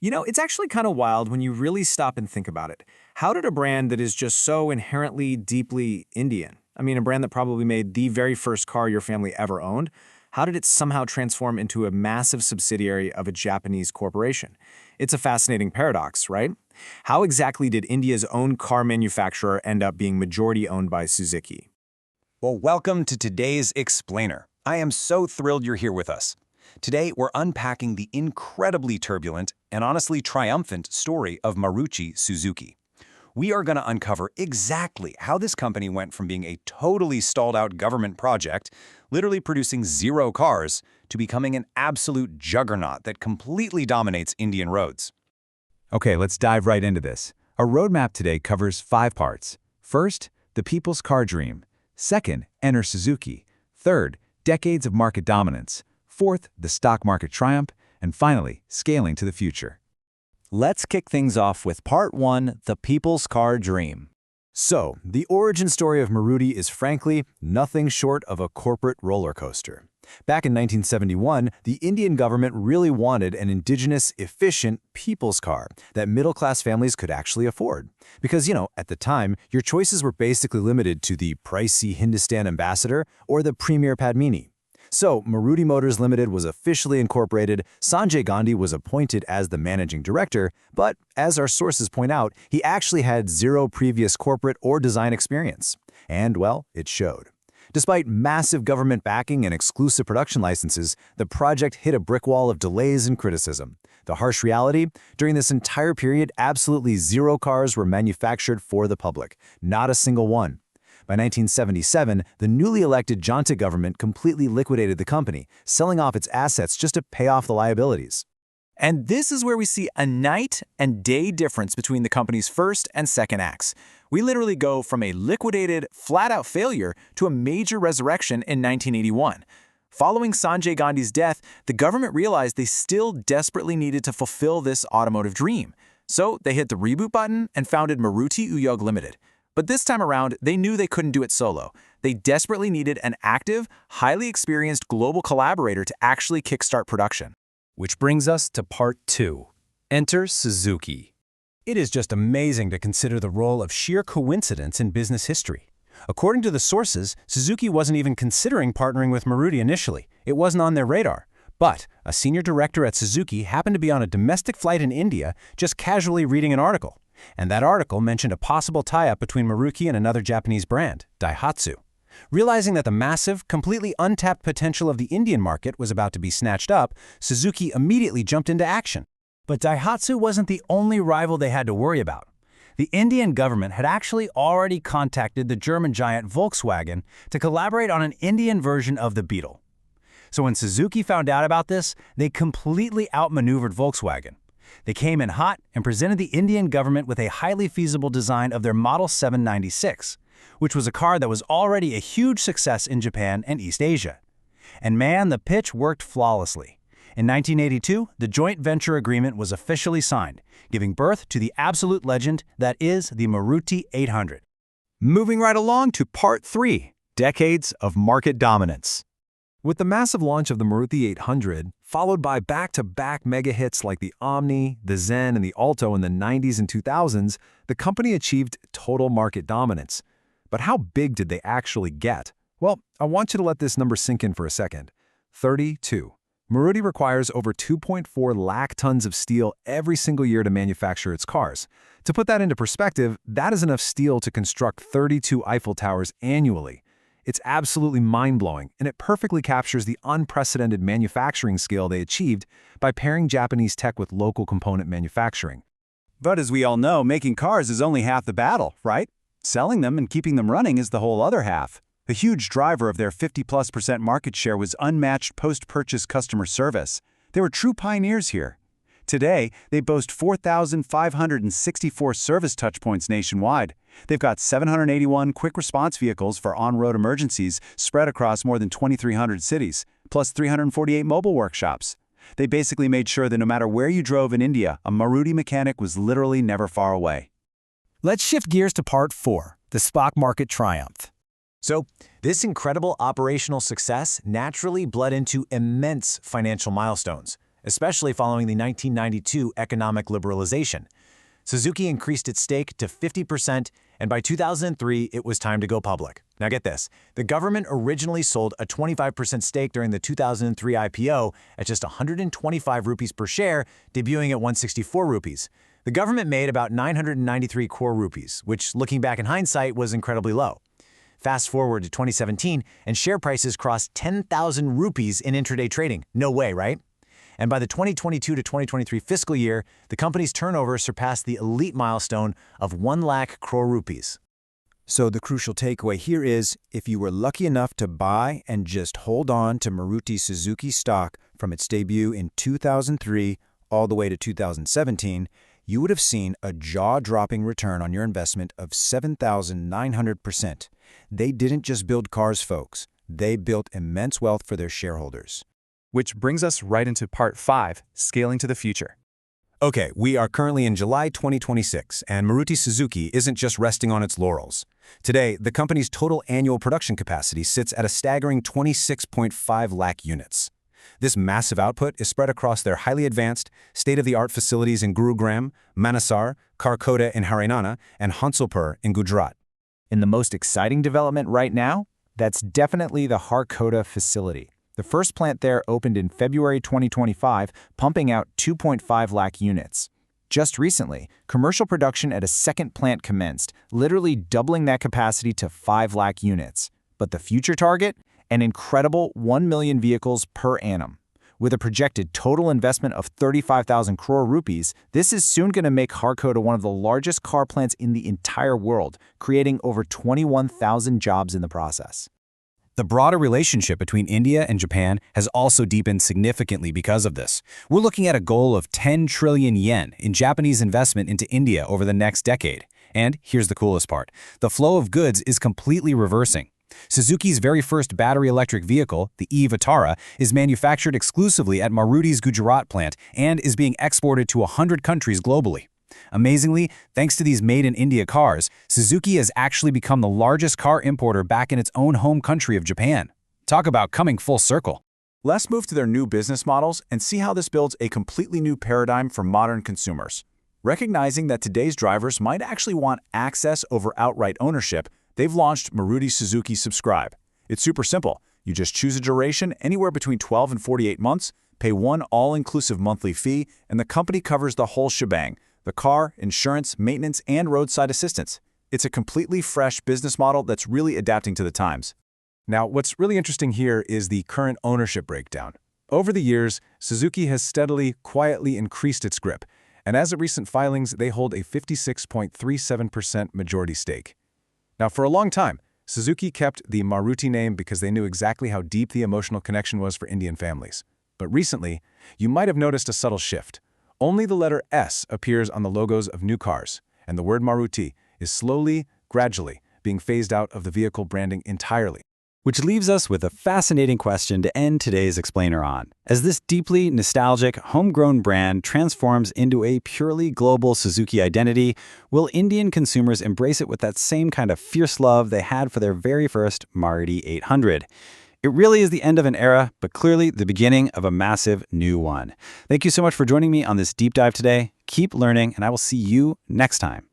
It's actually kind of wild when you really stop and think about it. How did a brand that is just so inherently deeply Indian, a brand that probably made the very first car your family ever owned, how did it somehow transform into a massive subsidiary of a Japanese corporation? It's a fascinating paradox, right? How exactly did India's own car manufacturer end up being majority owned by Suzuki? Well, welcome to today's Explainer. I am so thrilled you're here with us. Today, we're unpacking the incredibly turbulent and honestly triumphant story of Maruti Suzuki. We are going to uncover exactly how this company went from being a totally stalled-out government project, literally producing 0 cars, to becoming an absolute juggernaut that completely dominates Indian roads. Okay, let's dive right into this. Our roadmap today covers 5 parts. First, the people's car dream. Second, enter Suzuki. Third, decades of market dominance. Fourth, the stock market triumph. And finally, scaling to the future. Let's kick things off with Part 1, the people's car dream. So, the origin story of Maruti is frankly nothing short of a corporate roller coaster. Back in 1971, the Indian government really wanted an indigenous, efficient people's car that middle-class families could actually afford. Because, at the time, your choices were basically limited to the pricey Hindustan Ambassador or the Premier Padmini. So, Maruti Motors Limited was officially incorporated, Sanjay Gandhi was appointed as the managing director, but as our sources point out, he actually had 0 previous corporate or design experience. And, well, it showed. Despite massive government backing and exclusive production licenses, the project hit a brick wall of delays and criticism. The harsh reality? During this entire period, absolutely 0 cars were manufactured for the public, not a single one. By 1977, the newly elected Junta government completely liquidated the company, selling off its assets just to pay off the liabilities. And this is where we see a night and day difference between the company's first and second acts. We literally go from a liquidated, flat-out failure to a major resurrection in 1981. Following Sanjay Gandhi's death, the government realized they still desperately needed to fulfill this automotive dream. So they hit the reboot button and founded Maruti Udyog Limited. But this time around, they knew they couldn't do it solo. They desperately needed an active, highly experienced global collaborator to actually kickstart production. Which brings us to Part 2. Enter Suzuki. It is just amazing to consider the role of sheer coincidence in business history. According to the sources, Suzuki wasn't even considering partnering with Maruti initially. It wasn't on their radar. But a senior director at Suzuki happened to be on a domestic flight in India, just casually reading an article. And that article mentioned a possible tie-up between Maruti and another Japanese brand, Daihatsu. Realizing that the massive, completely untapped potential of the Indian market was about to be snatched up, Suzuki immediately jumped into action. But Daihatsu wasn't the only rival they had to worry about. The Indian government had actually already contacted the German giant Volkswagen to collaborate on an Indian version of the Beetle. So when Suzuki found out about this, they completely outmaneuvered Volkswagen. They came in hot and presented the Indian government with a highly feasible design of their Model 796, which was a car that was already a huge success in Japan and East Asia. And man, the pitch worked flawlessly. In 1982, the joint venture agreement was officially signed, giving birth to the absolute legend that is the Maruti 800. Moving right along to Part 3, decades of market dominance. With the massive launch of the Maruti 800, followed by back-to-back mega hits like the Omni, the Zen, and the Alto in the 90s and 2000s, the company achieved total market dominance. But how big did they actually get? Well, I want you to let this number sink in for a second. 32. Maruti requires over 2.4 lakh tons of steel every single year to manufacture its cars. To put that into perspective, that is enough steel to construct 32 Eiffel Towers annually. It's absolutely mind-blowing, and it perfectly captures the unprecedented manufacturing scale they achieved by pairing Japanese tech with local component manufacturing. But as we all know, making cars is only half the battle, right? Selling them and keeping them running is the whole other half. A huge driver of their 50+% market share was unmatched post-purchase customer service. They were true pioneers here. Today, they boast 4,564 service touchpoints nationwide. They've got 781 quick response vehicles for on-road emergencies spread across more than 2,300 cities, plus 348 mobile workshops. They basically made sure that no matter where you drove in India, a Maruti mechanic was literally never far away. Let's shift gears to Part 4, the stock market triumph. So, this incredible operational success naturally bled into immense financial milestones. especially following the 1992 economic liberalization. Suzuki increased its stake to 50%, and by 2003, it was time to go public. Now get this, the government originally sold a 25% stake during the 2003 IPO at just 125 rupees per share, debuting at 164 rupees. The government made about 993 crore rupees, which, looking back in hindsight, was incredibly low. Fast forward to 2017, and share prices crossed 10,000 rupees in intraday trading. No way, right? And by the 2022 to 2023 fiscal year, the company's turnover surpassed the elite milestone of 1 lakh crore rupees. So the crucial takeaway here is, if you were lucky enough to buy and just hold on to Maruti Suzuki stock from its debut in 2003 all the way to 2017, you would have seen a jaw-dropping return on your investment of 7,900%. They didn't just build cars, folks. They built immense wealth for their shareholders. Which brings us right into Part 5, Scaling to the Future. Okay, we are currently in July 2026, and Maruti Suzuki isn't just resting on its laurels. Today, the company's total annual production capacity sits at a staggering 26.5 lakh units. This massive output is spread across their highly advanced, state-of-the-art facilities in Gurugram, Manesar, Kharkhoda in Haryana, and Hansalpur in Gujarat. And the most exciting development right now? That's definitely the Kharkhoda facility. The first plant there opened in February 2025, pumping out 2.5 lakh units. Just recently, commercial production at a second plant commenced, literally doubling that capacity to 5 lakh units. But the future target? An incredible 1 million vehicles per annum. With a projected total investment of 35,000 crore rupees, this is soon going to make Kharkhoda one of the largest car plants in the entire world, creating over 21,000 jobs in the process. The broader relationship between India and Japan has also deepened significantly because of this. We're looking at a goal of 10 trillion yen in Japanese investment into India over the next decade. And here's the coolest part. The flow of goods is completely reversing. Suzuki's very first battery electric vehicle, the e-Vitara, is manufactured exclusively at Maruti's Gujarat plant and is being exported to 100 countries globally. Amazingly, thanks to these made-in-India cars, Suzuki has actually become the largest car importer back in its own home country of Japan. Talk about coming full circle. Let's move to their new business models and see how this builds a completely new paradigm for modern consumers. Recognizing that today's drivers might actually want access over outright ownership, they've launched Maruti Suzuki Subscribe. It's super simple. You just choose a duration anywhere between 12 and 48 months, pay one all-inclusive monthly fee, and the company covers the whole shebang: the car, insurance, maintenance, and roadside assistance. It's a completely fresh business model that's really adapting to the times. Now, what's really interesting here is the current ownership breakdown. Over the years, Suzuki has steadily, quietly increased its grip, and as of recent filings, they hold a 56.37% majority stake. Now, for a long time, Suzuki kept the Maruti name because they knew exactly how deep the emotional connection was for Indian families. But recently, you might have noticed a subtle shift. Only the letter S appears on the logos of new cars, and the word Maruti is slowly, gradually, being phased out of the vehicle branding entirely. Which leaves us with a fascinating question to end today's explainer on. As this deeply nostalgic, homegrown brand transforms into a purely global Suzuki identity, will Indian consumers embrace it with that same kind of fierce love they had for their very first Maruti 800? It really is the end of an era, but clearly the beginning of a massive new one. Thank you so much for joining me on this deep dive today. Keep learning, and I will see you next time.